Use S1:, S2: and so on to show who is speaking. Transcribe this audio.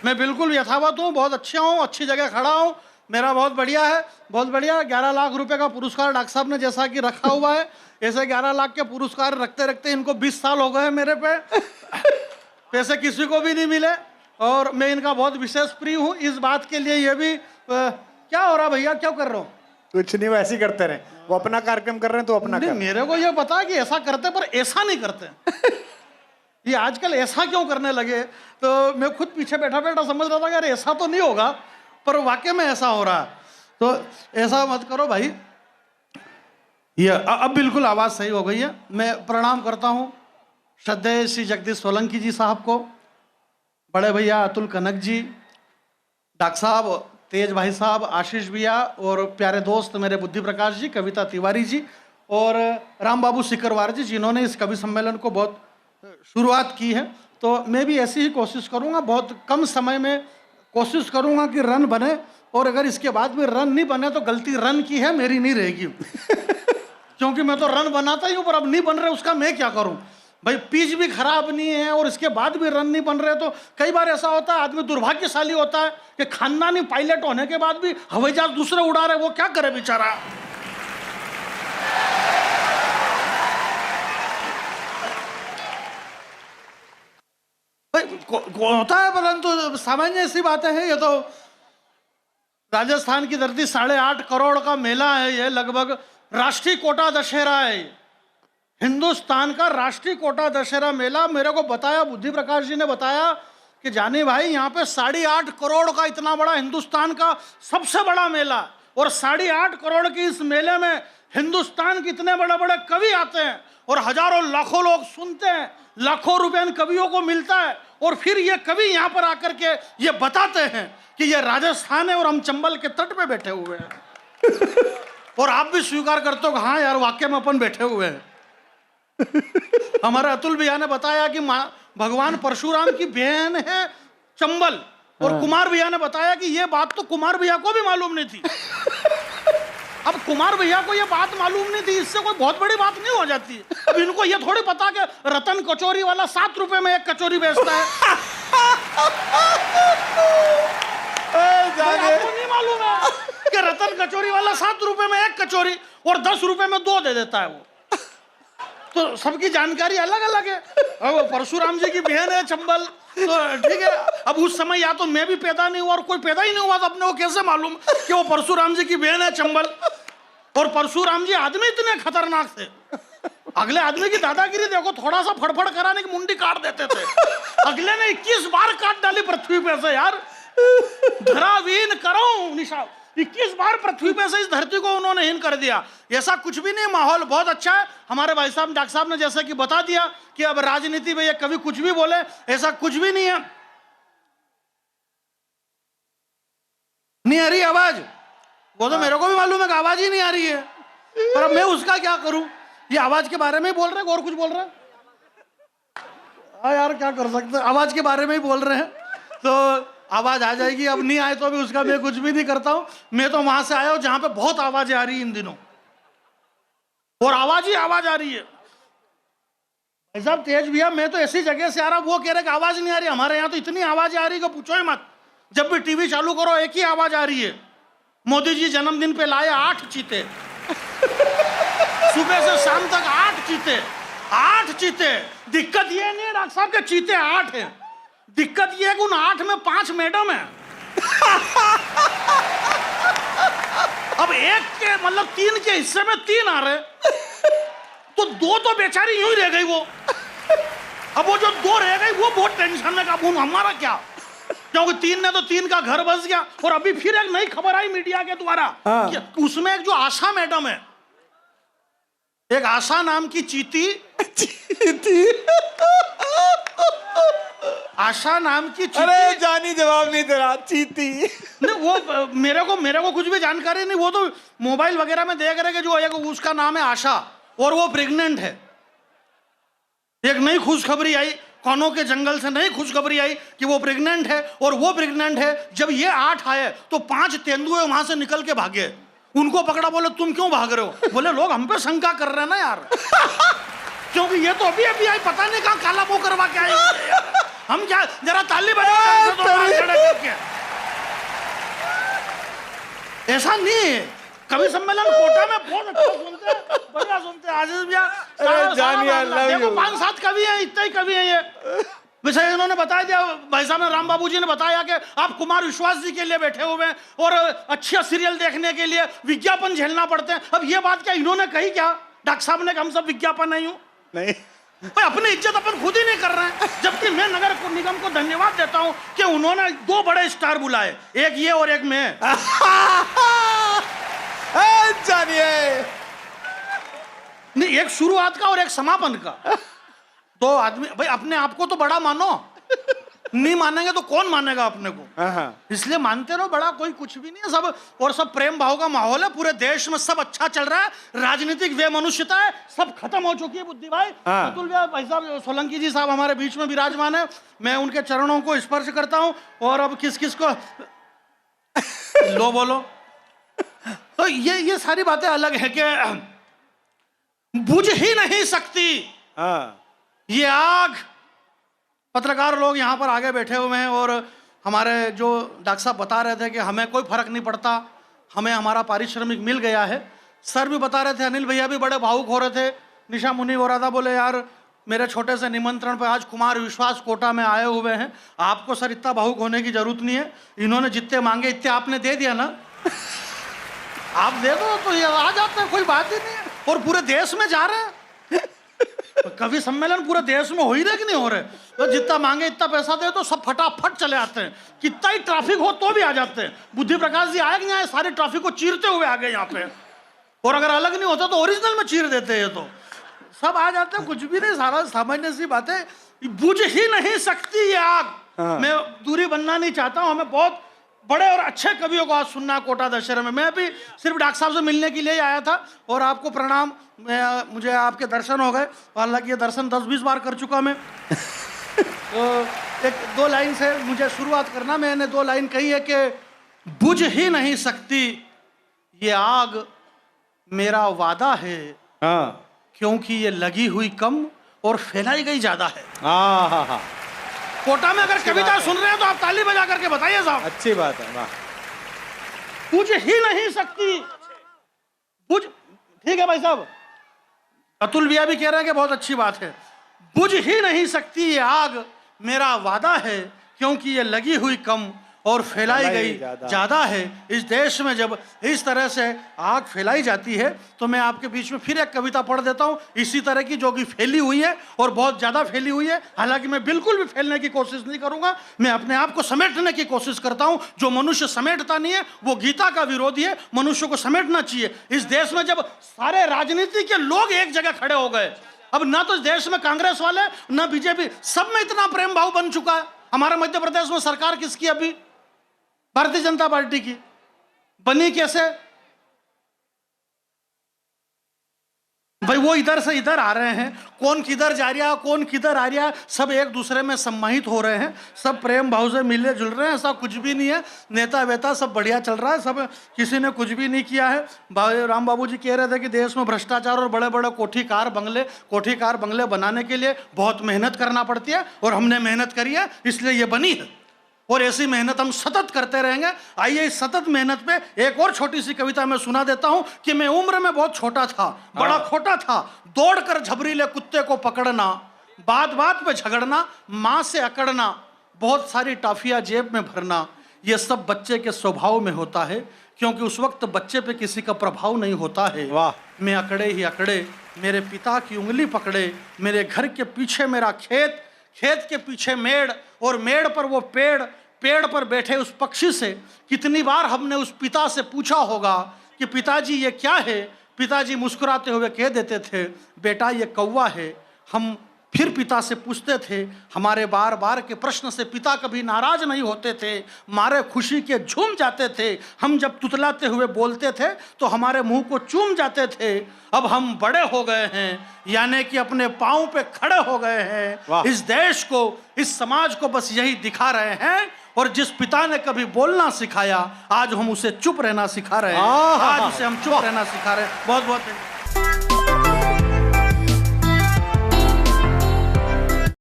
S1: मैं बिल्कुल यथावत हूँ, बहुत अच्छा हूँ, अच्छी जगह खड़ा हूँ, मेरा बहुत बढ़िया है, बहुत बढ़िया। 11 लाख रुपए का पुरस्कार डॉक्टर साहब ने जैसा कि रखा हुआ है, ऐसे 11 लाख के पुरस्कार रखते रखते इनको 20 साल हो गए मेरे पे। पैसे किसी को भी नहीं मिले और मैं इनका बहुत विशेष प्रिय हूँ। इस बात के लिए ये भी क्या हो रहा भैया, क्या कर रहे हो?
S2: कुछ नहीं, वो ऐसे ही करते रहे, वो अपना कार्यक्रम कर रहे हैं तो अपना
S1: नहीं,
S2: कर।
S1: मेरे को ये पता है कि ऐसा करते पर ऐसा नहीं करते। ये आजकल ऐसा क्यों करने लगे? तो मैं खुद पीछे बैठा बैठा समझ रहा था कि यार ऐसा तो नहीं होगा, पर वाकई में ऐसा हो रहा है। तो ऐसा मत करो भाई। ये अब बिल्कुल आवाज सही हो गई है। मैं प्रणाम करता हूँ श्रद्धेय श्री जगदीश सोलंकी जी साहब को, बड़े भैया अतुल कनक जी, डॉक्टर साहब, तेज भाई साहब, आशीष भैया और प्यारे दोस्त मेरे बुद्धि प्रकाश जी, कविता तिवारी जी और राम बाबू सिकरवार जी, जिन्होंने इस कवि सम्मेलन को बहुत शुरुआत की है। तो मैं भी ऐसी ही कोशिश करूंगा, बहुत कम समय में कोशिश करूंगा कि रन बने, और अगर इसके बाद भी रन नहीं बने तो गलती रन की है, मेरी नहीं रहेगी। क्योंकि मैं तो रन बनाता ही हूँ, पर अब नहीं बन रहे उसका मैं क्या करूं भाई? पिच भी खराब नहीं है और इसके बाद भी रन नहीं बन रहे। तो कई बार ऐसा होता है, आदमी दुर्भाग्यशाली होता है कि खानदानी पायलट होने के बाद भी हवाई जहाज दूसरे उड़ा रहे, वो क्या करे बेचारा। होता है, परंतु सामान्य सी बातें हैं। ये तो राजस्थान की धरती 8.5 करोड़ का मेला है, ये लगभग राष्ट्रीय कोटा दशहरा है, हिंदुस्तान का राष्ट्रीय कोटा दशहरा मेला। मेरे को बताया, बुद्धि प्रकाश जी ने बताया कि जानी भाई यहाँ पे 8.5 करोड़ का इतना बड़ा हिंदुस्तान का सबसे बड़ा मेला, और 8.5 करोड़ के इस मेले में हिंदुस्तान के इतने बड़े बड़े कवि आते हैं और हजारों लाखों लोग सुनते हैं, लाखों रुपए इन कवियों को मिलता है, और फिर ये कवि यहाँ पर आकर के ये बताते हैं कि ये राजस्थान है और हम चंबल के तट पे बैठे हुए हैं। और आप भी स्वीकार करते हो, हाँ यार वाकई में अपन बैठे हुए हैं। हमारे अतुल भैया ने बताया कि भगवान परशुराम की बहन है चंबल, और कुमार भैया ने बताया कि ये बात तो कुमार भैया को भी मालूम नहीं थी। अब कुमार भैया को ये बात मालूम नहीं थी, इससे कोई बहुत बड़ी बात नहीं हो जाती। अब इनको ये थोड़ी पता कि रतन कचौरी वाला 7 रुपए में एक कचौरी बेचता है। आपको नहीं मालूम है कि रतन कचौरी वाला 7 रुपए में एक कचौरी और 10 रुपए में 2 दे देता है वो। तो सबकी जानकारी अलग अलग है। अब परशुराम जी की बहन है चंबल, तो ठीक है। अब उस समय या तो मैं भी पैदा नहीं हुआ और कोई पैदा ही नहीं हुआ, तो अपने को कैसे मालूम कि वो परशुराम जी की बहन है चंबल। और परशुराम जी आदमी इतने खतरनाक थे, अगले आदमी की दादागिरी देखो, थोड़ा सा फड़फड़ कराने की मुंडी काट देते थे। अगले ने 21 बार काट डाली पृथ्वी पे से, यार धरावीन करो निशा, 21 बार पृथ्वी पे से इस धरती को उन्होंने हीन कर दिया। ऐसा कुछ भी नहीं, माहौल बहुत अच्छा है। हमारे भाई साहब डॉक्टर साहब ने जैसा कि बता दिया कि अब राजनीति में ये कभी कुछ भी बोले, ऐसा कुछ भी नहीं है। नहीं आ रही आवाज, वो तो मेरे को भी मालूम है कि आवाज ही नहीं आ रही है, पर अब मैं उसका क्या करूं? ये आवाज के बारे में ही बोल रहे हैं और कुछ बोल रहे हैं? हाँ यार क्या कर सकते हैं, आवाज के बारे में ही बोल रहे हैं, तो आवाज आ जाएगी। अब नहीं आए तो अभी उसका मैं कुछ भी नहीं करता हूं। मैं तो वहां से आया हूं जहां पे बहुत आवाजें आ रही है इन दिनों, और आवाज ही आवाज आ रही है। भाई साहब तेज भैया, मैं तो ऐसी जगह से आ रहा, वो कह रहे कि आवाज नहीं आ रही। हमारे यहाँ तो इतनी आवाजें आ रही कि पूछो ही मत। जब भी टीवी चालू करो एक ही आवाज आ रही है। मोदी जी जन्मदिन पे लाए 8 चीते, सुबह से शाम तक 8 चीते, 8 चीते। दिक्कत ये नहीं है डॉक्टर साहब के चीते 8 हैं, दिक्कत ये है कि उन 8 में 5 मैडम है। अब एक के मतलब 3 के हिस्से में 3 आ रहे, तो 2 तो बेचारी यूं ही रह गई वो। अब वो जो 2 रह गई वो बहुत टेंशन में, का हमारा क्या, क्योंकि 3 ने तो 3 का घर बस गया। और अभी फिर एक नई खबर आई मीडिया के द्वारा, उसमें एक जो आशा मैडम है, एक आशा नाम की चीती, आशा नाम की चीती।
S2: अरे जानी जवाब नहीं दे रहा, चीती
S1: नहीं, वो मेरे को कुछ भी जानकारी नहीं। वो तो मोबाइल वगैरह में देख रहे कि जो एक उसका नाम है आशा, और वो प्रेग्नेंट है। एक नई खुशखबरी आई, कानों के जंगल से नई खुशखबरी आई कि वो प्रेग्नेंट है, और वो प्रेग्नेंट है। जब ये 8 आए तो 5 तेंदुए वहां से निकल के भागे। उनको पकड़ा, बोले तुम क्यों भाग रहे हो? बोले लोग हम पे शंका कर रहे हैं ना यार, क्योंकि ये तो अभी अभी आई, पता नहीं कहाँ काला मुंह करवा के आई। हम क्या, जरा ताली बजा ऐसा नहीं है। कवि सम्मेलन कोटा में बहुत अच्छा सुनते हैं, बढ़िया सुनते हैं। आजीज भैया देखो 5-7 कवि हैं, इतने ही कवि हैं ये। वैसे इन्होंने बता दिया, भाई साहब ने, राम बाबू जी ने बताया कि आप कुमार विश्वास जी के लिए बैठे हुए हैं और अच्छा सीरियल देखने के लिए विज्ञापन झेलना पड़ते हैं। अब ये बात क्या इन्होंने कही क्या? डॉक्टर साहब ने, हम सब विज्ञापन नहीं हूं।
S2: नहीं
S1: भाई अपनी इज्जत अपन खुद ही नहीं कर रहे हैं। जबकि मैं नगर निगम को धन्यवाद देता हूं कि उन्होंने 2 बड़े स्टार बुलाए, एक ये और एक मैं।
S2: जानिए,
S1: नहीं, एक शुरुआत का और एक समापन का। 2 आदमी। भाई अपने आप को तो बड़ा मानो, नहीं मानेंगे तो कौन मानेगा अपने को? इसलिए मानते रहो बड़ा, कोई कुछ भी नहीं है सब। और सब प्रेम भाव का माहौल है, पूरे देश में सब अच्छा चल रहा है। राजनीतिक वे मनुष्यता है सब खत्म हो चुकी है। बुद्धि भाई, अतुल भाई साहब, सोलंकी जी साहब हमारे बीच में विराजमान है। मैं उनके चरणों को स्पर्श करता हूं। और अब किस किस को लो बोलो। तो ये सारी बातें अलग है कि बुझ ही नहीं सकती ये आग। पत्रकार लोग यहाँ पर आगे बैठे हुए हैं और हमारे जो डॉक्टर साहब बता रहे थे कि हमें कोई फर्क नहीं पड़ता, हमें हमारा पारिश्रमिक मिल गया है। सर भी बता रहे थे, अनिल भैया भी बड़े भावुक हो रहे थे। निशा मुनि हो रहा था, बोले यार मेरे छोटे से निमंत्रण पर आज कुमार विश्वास कोटा में आए हुए हैं, आपको सर इतना भावुक होने की जरूरत नहीं है। इन्होंने जितने मांगे इतने आपने दे दिया ना, आप दे दो तो ये आ जाते हैं, कोई बात ही नहीं है। और पूरे देश में जा रहे हैं। कवि सम्मेलन पूरे देश में हो ही रहे कि नहीं हो रहे? तो जितना मांगे इतना पैसा दे तो सब फटाफट चले आते हैं। कितना ही ट्रैफिक हो तो भी आ जाते हैं। बुद्धि प्रकाश जी आए कि नहीं आए, सारी ट्रैफिक को चीरते हुए आ गए यहाँ पे। और अगर अलग नहीं होता तो ओरिजिनल में चीर देते हैं। तो सब आ जाते हैं, कुछ भी नहीं, सारा सामान्य सी बात है। बुझ ही नहीं सकती ये आग। मैं दूरी बनना नहीं चाहता हूँ। हमें बहुत बड़े और अच्छे कवियों को आज सुनना है कोटा दशहरे में। मैं भी सिर्फ डॉक्टर साहब से मिलने के लिए ही आया था। और आपको प्रणाम, मुझे आपके दर्शन हो गए। हालांकि ये दर्शन 10-20 बार कर चुका मैं। तो 1-2 लाइन से मुझे शुरुआत करना। मैंने 2 लाइन कही है कि बुझ ही नहीं सकती ये आग, मेरा वादा है, क्योंकि ये लगी हुई कम और फैलाई गई ज्यादा है। कोटा में अगर कविता सुन रहे हैं तो आप ताली बजा करके बताइए साहब।
S2: अच्छी बात है, वाह।
S1: बुझ ही नहीं सकती, बुझ, ठीक है भाई साहब। अतुल भैया भी कह रहे हैं कि बहुत अच्छी बात है। बुझ ही नहीं सकती ये आग, मेरा वादा है, क्योंकि ये लगी हुई कम और फैलाई गई ज्यादा है। इस देश में जब इस तरह से आग फैलाई जाती है तो मैं आपके बीच में फिर एक कविता पढ़ देता हूँ इसी तरह की, जो कि फैली हुई है और बहुत ज्यादा फैली हुई है। हालांकि मैं बिल्कुल भी फैलने की कोशिश नहीं करूंगा, मैं अपने आप को समेटने की कोशिश करता हूँ। जो मनुष्य समेटता नहीं है वो गीता का विरोधी है। मनुष्य को समेटना चाहिए। इस देश में जब सारे राजनीति के लोग एक जगह खड़े हो गए, अब ना तो देश में कांग्रेस वाले ना बीजेपी, सब में इतना प्रेम भाव बन चुका है। हमारे मध्य प्रदेश में सरकार किसकी? अभी भारतीय जनता पार्टी की बनी। कैसे भाई? वो इधर से इधर आ रहे हैं, कौन किधर जा रहा है, कौन किधर आ रहा है, सब एक दूसरे में सम्मानित हो रहे हैं, सब प्रेम भाव से मिले जुल रहे हैं। ऐसा कुछ भी नहीं है। नेता वेता सब बढ़िया चल रहा है, सब किसी ने कुछ भी नहीं किया है। राम बाबू जी कह रहे थे कि देश में भ्रष्टाचार और बड़े बड़े कोठी कार बंगले बनाने के लिए बहुत मेहनत करना पड़ती है, और हमने मेहनत करी है इसलिए ये बनी है, और ऐसी मेहनत हम सतत करते रहेंगे। आइए इस सतत मेहनत पे एक और छोटी सी कविता मैं सुना देता हूं कि मैं उम्र में बहुत छोटा था, बड़ा खोटा था, दौड़कर झबरीले कुत्ते को पकड़ना, बात बात पे झगड़ना, माँ से अकड़ना, बहुत सारी टॉफियां जेब में भरना, ये सब बच्चे के स्वभाव में होता है, क्योंकि उस वक्त बच्चे पे किसी का प्रभाव नहीं होता है।
S2: वाह।
S1: मैं अकड़े ही अकड़े मेरे पिता की उंगली पकड़े, मेरे घर के पीछे मेरा खेत, खेत के पीछे मेड़, और मेड़ पर वो पेड़, पेड़ पर बैठे उस पक्षी से कितनी बार हमने उस पिता से पूछा होगा कि पिताजी ये क्या है? पिताजी मुस्कुराते हुए कह देते थे, बेटा ये कौवा है। हम फिर पिता से पूछते थे, हमारे बार बार के प्रश्न से पिता कभी नाराज नहीं होते थे, मारे खुशी के झूम जाते थे। हम जब तुतलाते हुए बोलते थे तो हमारे मुंह को चूम जाते थे। अब हम बड़े हो गए हैं, यानी कि अपने पांव पे खड़े हो गए हैं। इस देश को, इस समाज को बस यही दिखा रहे हैं, और जिस पिता ने कभी बोलना सिखाया आज हम उसे चुप रहना सिखा रहे हैं। आज उसे हम चुप रहना सिखा रहे हैं। बहुत बहुत